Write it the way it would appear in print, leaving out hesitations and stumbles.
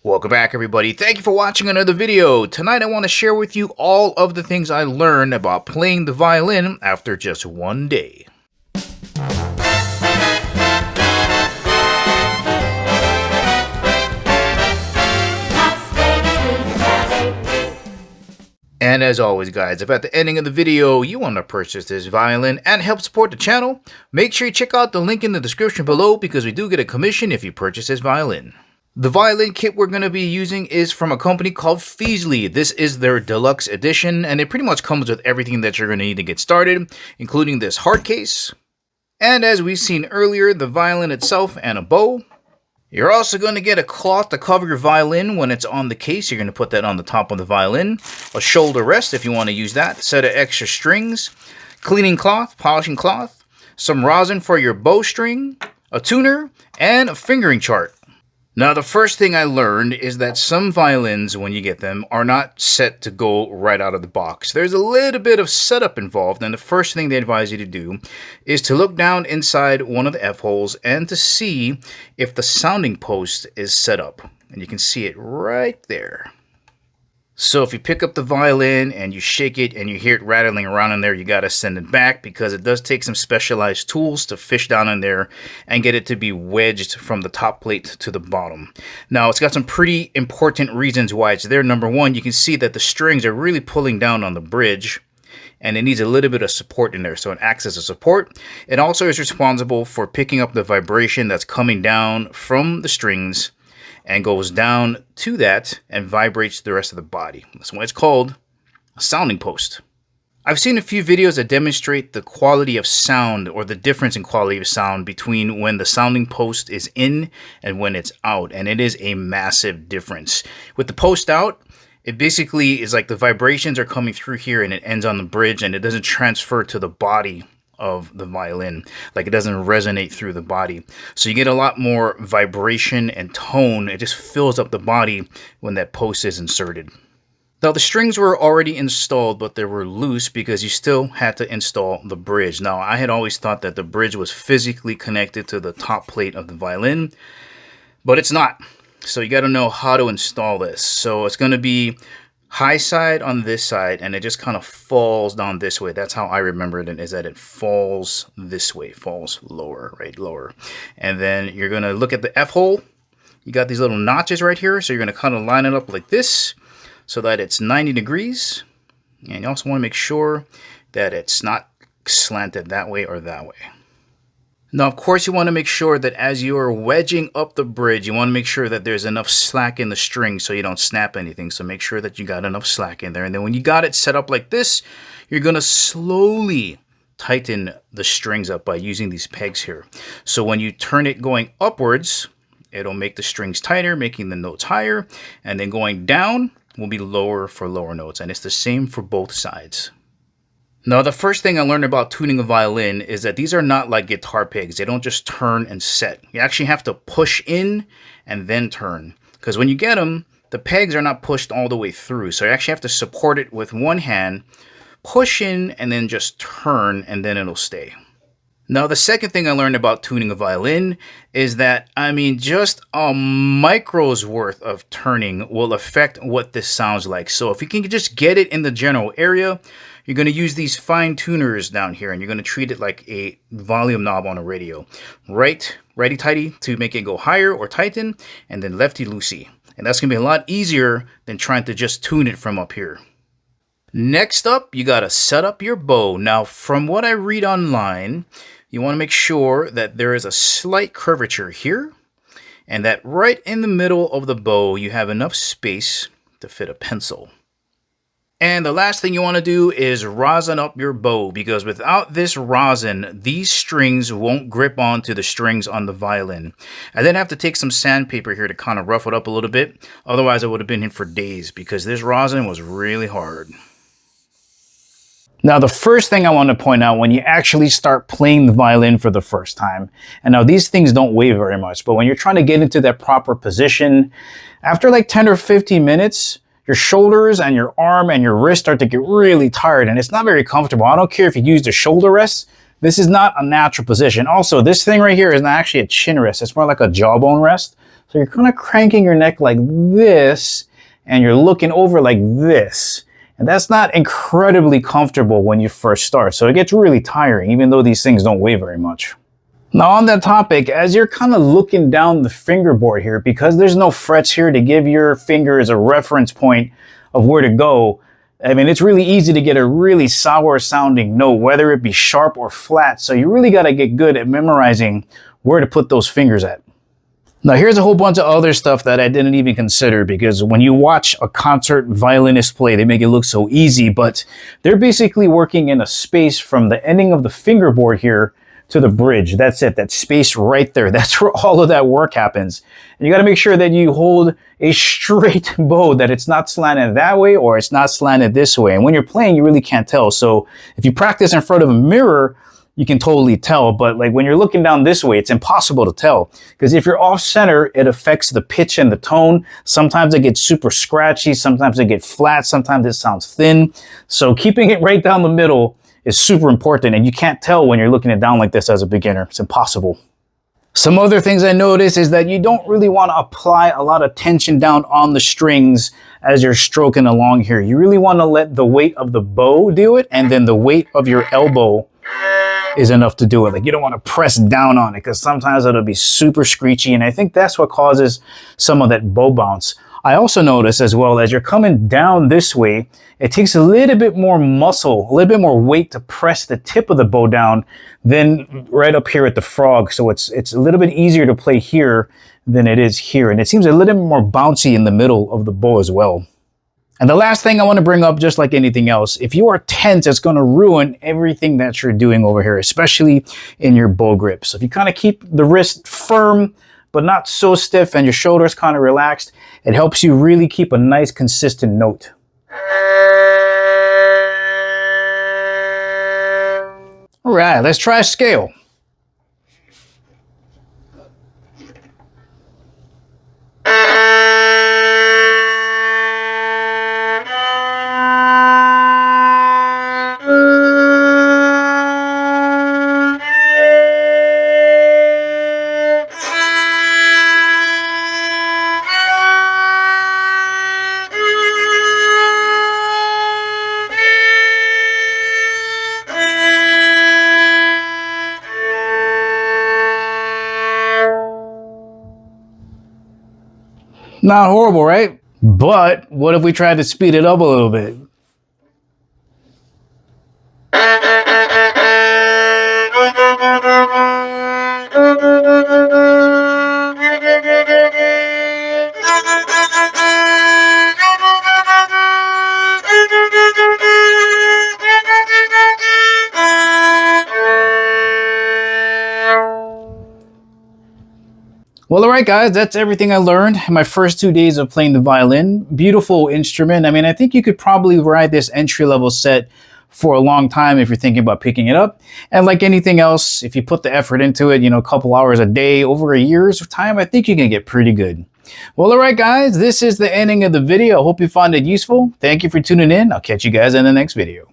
Welcome back, everybody. Thank you for watching another video. Tonight I want to share with you all of the things I learned about playing the violin after just one day. And as always, guys, if at the ending of the video you want to purchase this violin and help support the channel, make sure you check out the link in the description below because we do get a commission if you purchase this violin. The violin kit we're going to be using is from a company called Fesley. This is their deluxe edition, and it pretty much comes with everything that you're going to need to get started, including this hard case. And as we've seen earlier, the violin itself and a bow. You're also going to get a cloth to cover your violin when it's on the case. You're going to put that on the top of the violin. A shoulder rest if you want to use that. Set of extra strings. Cleaning cloth, polishing cloth. Some rosin for your bowstring. A tuner. And a fingering chart. Now, the first thing I learned is that some violins, when you get them, are not set to go right out of the box. There's a little bit of setup involved, and the first thing they advise you to do is to look down inside one of the F-holes and to see if the sounding post is set up. And you can see it right there. So if you pick up the violin and you shake it and you hear it rattling around in there, you got to send it back because it does take some specialized tools to fish down in there and get it to be wedged from the top plate to the bottom. Now, it's got some pretty important reasons why it's there. Number one, you can see that the strings are really pulling down on the bridge and it needs a little bit of support in there, so it acts as a support. It also is responsible for picking up the vibration that's coming down from the strings and goes down to that and vibrates the rest of the body. That's why it's called a sounding post. I've seen a few videos that demonstrate the quality of sound or the difference in quality of sound between when the sounding post is in and when it's out, and it is a massive difference. With the post out, it basically is like the vibrations are coming through here and it ends on the bridge and it doesn't transfer to the body of the violin, like it doesn't resonate through the body, so you get a lot more vibration and tone. It just fills up the body when that post is inserted. Now, the strings were already installed, but they were loose because you still had to install the bridge. Now, I had always thought that the bridge was physically connected to the top plate of the violin, but it's not. So you got to know how to install this. So it's going to be high side on this side, and it just kind of falls down this way. That's how I remember it, is that it falls this way, falls lower, right, lower. And then you're going to look at the F-hole. You got these little notches right here, so you're going to kind of line it up like this so that it's 90 degrees. And you also want to make sure that it's not slanted that way or that way. Now, of course, you want to make sure that as you are wedging up the bridge, you want to make sure that there's enough slack in the string so you don't snap anything. So make sure that you got enough slack in there. And then when you got it set up like this, you're going to slowly tighten the strings up by using these pegs here. So when you turn it going upwards, it'll make the strings tighter, making the notes higher. And then going down will be lower for lower notes. And it's the same for both sides. Now, the first thing I learned about tuning a violin is that these are not like guitar pegs. They don't just turn and set. You actually have to push in and then turn. Because when you get them, the pegs are not pushed all the way through. So you actually have to support it with one hand, push in, and then just turn, and then it'll stay. Now, the second thing I learned about tuning a violin is that, just a micro's worth of turning will affect what this sounds like. So if you can just get it in the general area, you're going to use these fine tuners down here, and you're going to treat it like a volume knob on a radio. Right, righty-tighty to make it go higher or tighten, and then lefty-loosey. And that's going to be a lot easier than trying to just tune it from up here. Next up, you got to set up your bow. Now, from what I read online, you want to make sure that there is a slight curvature here, and that right in the middle of the bow, you have enough space to fit a pencil. And the last thing you want to do is rosin up your bow, because without this rosin, these strings won't grip onto the strings on the violin. I then have to take some sandpaper here to kind of rough it up a little bit. Otherwise, I would have been here for days because this rosin was really hard. Now, the first thing I want to point out when you actually start playing the violin for the first time, and now these things don't weigh very much, but when you're trying to get into that proper position, after like 10 or 15 minutes, your shoulders and your arm and your wrist start to get really tired, and it's not very comfortable. I don't care if you use the shoulder rest. This is not a natural position. Also, this thing right here is not actually a chin rest. It's more like a jawbone rest. So you're kind of cranking your neck like this, and you're looking over like this. And that's not incredibly comfortable when you first start. So it gets really tiring, even though these things don't weigh very much. Now on that topic, as you're kind of looking down the fingerboard here, because there's no frets here to give your fingers a reference point of where to go, I mean, it's really easy to get a really sour sounding note, whether it be sharp or flat. So you really got to get good at memorizing where to put those fingers at. Now here's a whole bunch of other stuff that I didn't even consider, because when you watch a concert violinist play, they make it look so easy, but they're basically working in a space from the ending of the fingerboard here to the bridge. That's it. That space right there. That's where all of that work happens. And you got to make sure that you hold a straight bow, that it's not slanted that way or it's not slanted this way. And when you're playing, you really can't tell. So if you practice in front of a mirror, you can totally tell. But like when you're looking down this way, it's impossible to tell, because if you're off center, it affects the pitch and the tone. Sometimes it gets super scratchy. Sometimes it gets flat. Sometimes it sounds thin. So keeping it right down the middle is super important, and you can't tell when you're looking it down like this as a beginner. It's impossible. Some other things I noticed is that you don't really want to apply a lot of tension down on the strings as you're stroking along here. You really want to let the weight of the bow do it, and then the weight of your elbow is enough to do it. Like, you don't want to press down on it, because sometimes it'll be super screechy, and I think that's what causes some of that bow bounce. I also notice as well, as you're coming down this way, it takes a little bit more muscle, a little bit more weight to press the tip of the bow down than right up here at the frog. So it's a little bit easier to play here than it is here. And it seems a little bit more bouncy in the middle of the bow as well. And the last thing I want to bring up, just like anything else, if you are tense, it's going to ruin everything that you're doing over here, especially in your bow grip. So if you kind of keep the wrist firm, but not so stiff, and your shoulders kind of relaxed, it helps you really keep a nice consistent note. All right, let's try a scale. Not horrible, right? But what if we tried to speed it up a little bit? Well, all right, guys, that's everything I learned in my first 2 days of playing the violin. Beautiful instrument. I mean, I think you could probably ride this entry-level set for a long time if you're thinking about picking it up. And like anything else, if you put the effort into it, a couple hours a day, over a year's time, I think you can get pretty good. Well, all right, guys, this is the ending of the video. I hope you found it useful. Thank you for tuning in. I'll catch you guys in the next video.